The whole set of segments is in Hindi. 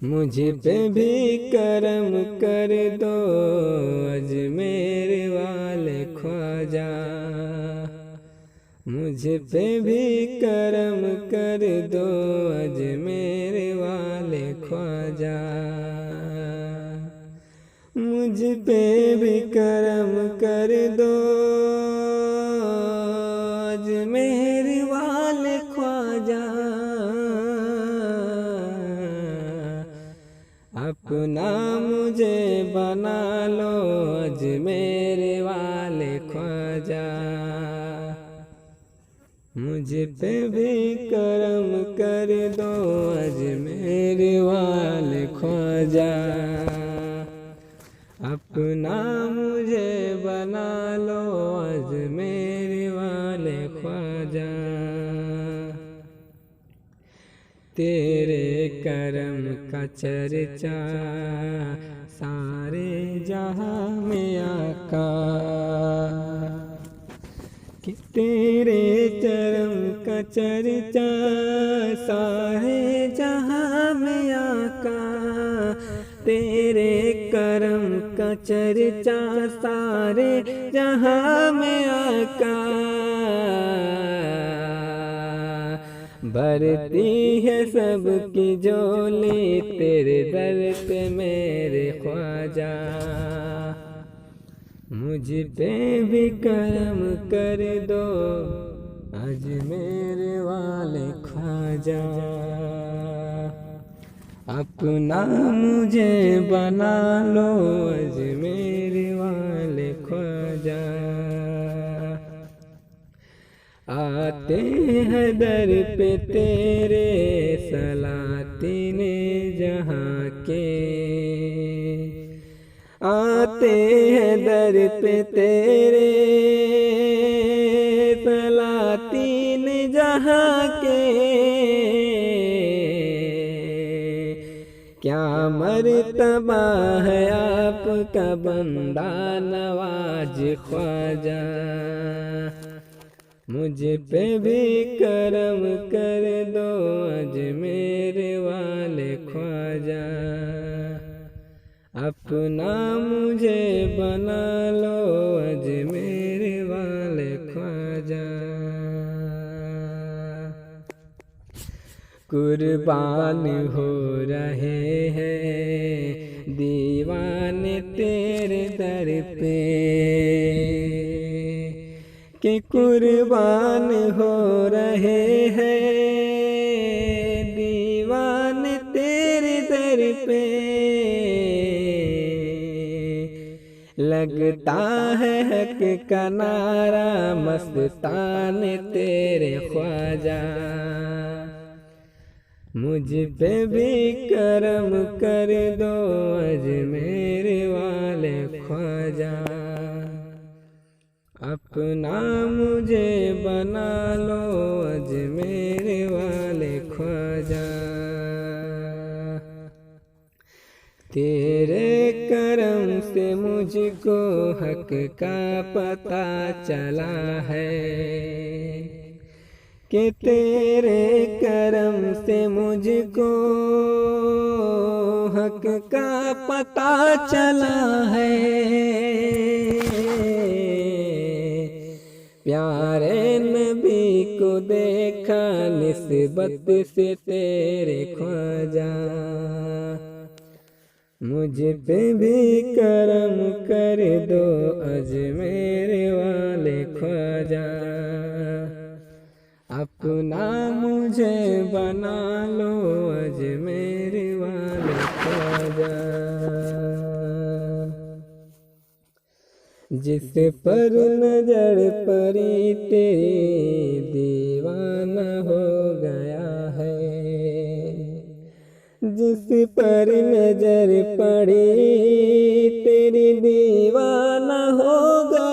मुझ पे भी करम कर दो अजमेर वाले ख्वाजा। मुझ पे भी करम कर दो अजमेर वाले ख्वाजा। मुझ पे भी करम कर दो अजमेर वाले ख्वाजा। अपना मुझे बना लो अजमेर वाले ख्वाजा। मुझ पे भी करम कर दो अजमेर वाले ख्वाजा। अपना मुझे बना लो अजमेर वाले ख्वाजा। तेरे करम का चर्चा सारे जहां में आका। कि तेरे करम का चर्चा सारे जहां में आका। तेरे करम का चर्चा सारे जहां में आका। भरती है सबकी झोली तेरे दर पे मेरे ख्वाजा। मुझ पे भी करम कर दो अजमेर वाले ख्वाजा। अपना मुझे बना लो अजमेर वाले ख्वाजा। आते हैं दर पे तेरे सलातीने जहाँ के। आते हैं दर पे तेरे सलातीने जहाँ के। क्या मर्तबा है आपका बंदा नवाज ख्वाजा। मुझ पे भी करम कर दो अजमेर वाले ख्वाजा। अपना मुझे बना लो अजमेर वाले ख्वाजा। कुर्बान हो रहे हैं दीवाने तेरे दर पे। कि कुर्बान हो रहे हैं दीवाने तेरे दर पे। लगता है हक का नारा मस्तान तेरे ख्वाजा। मुझ पे भी करम कर दो अजमेर वाले ख्वाजा। अपना मुझे बना लो अजमेर वाले ख्वाजा। तेरे करम से मुझको हक का पता चला है। कि तेरे करम से मुझको हक का पता चला है। प्यारे नबी को देखा निस्बत से तेरे ख्वाजा। मुझ पे भी करम कर दो अजमेर वाले ख्वाजा। अपना मुझे बना लो अजमेर वाले ख्वाजा। जिस पर नजर पड़ी तेरी दीवाना हो गया है। जिस पर नजर पड़ी तेरी दीवाना हो गया।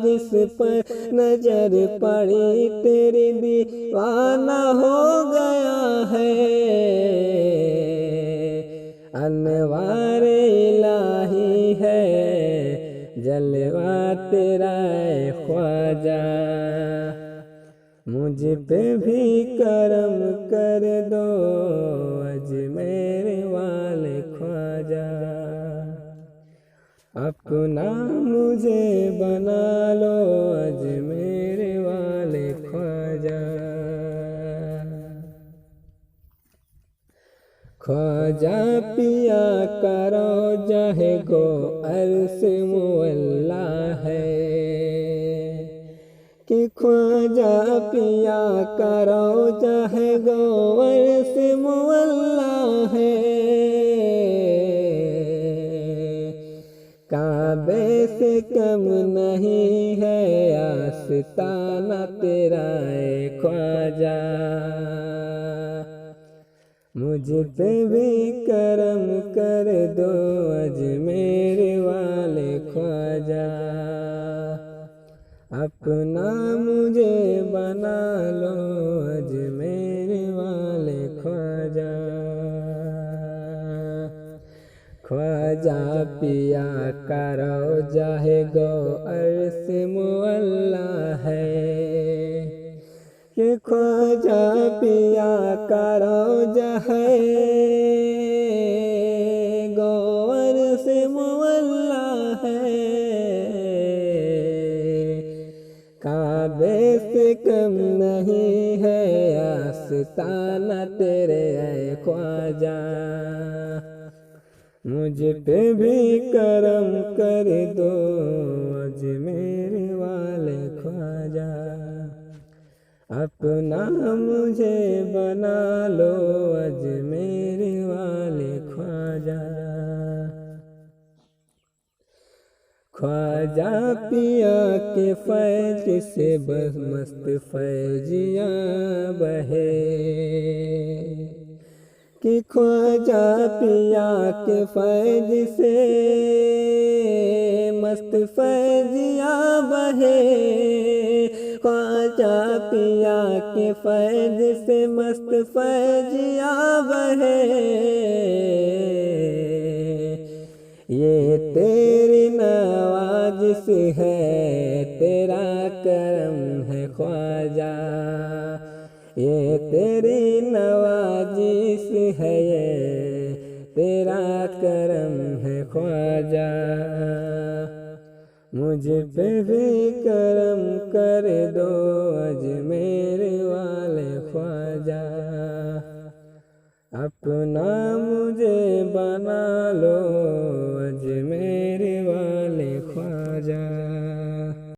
जिस पर नजर पड़ी तेरी दीवाना हो गया है। अनवार इलाही है जलवा तेरा ख्वाजा। मुझ पे भी करम कर दो अजमेर वाले ख्वाजा, अपना मुझे बना लो अजमेर वाले ख्वाजा। ख्वाजा पिया करो जाहे गो अर्श मुअल्ला है, कि ख्वाजा पिया करो जाहे गो अर्श मुअल्ला है। काबे से कम नहीं है आस्ताना तेरा ए ख्वाजा, मुझ पे भी करम कर दो अजमेर वाले ख्वाजा, अपना मुझे बना लो अजमेर वाले ख्वाजा। ख्वाजा पिया करो जाहे गो अर्श मुअल्ला है, कि ख्वाजा पिया करो जाहे गो अर्श मुअल्ला है। काबे से कम नहीं है आस्ताना तेरे ऐ ख्वाजा, मुझ पे भी करम कर दो अजमेर वाले ख्वाजा, अपना मुझे बना लो अजमेर वाले ख्वाजा। ख्वाजा पिया के फैज से बस मस्त फैजियाँ बहे, कि ख्वाजा पिया के फैज से मस्त फैजियाँ बहे, ख्वाजा पिया के फैज से मस्त फैजियाँ बहे। ये तेरी नवाजिश है तेरा करम है ख्वाजा, ये तेरी नवाजिश है ये तेरा करम है ख्वाजा, मुझ पे भी करम कर दो अजमेर वाले ख्वाजा, अपना मुझे बना लो अजमेर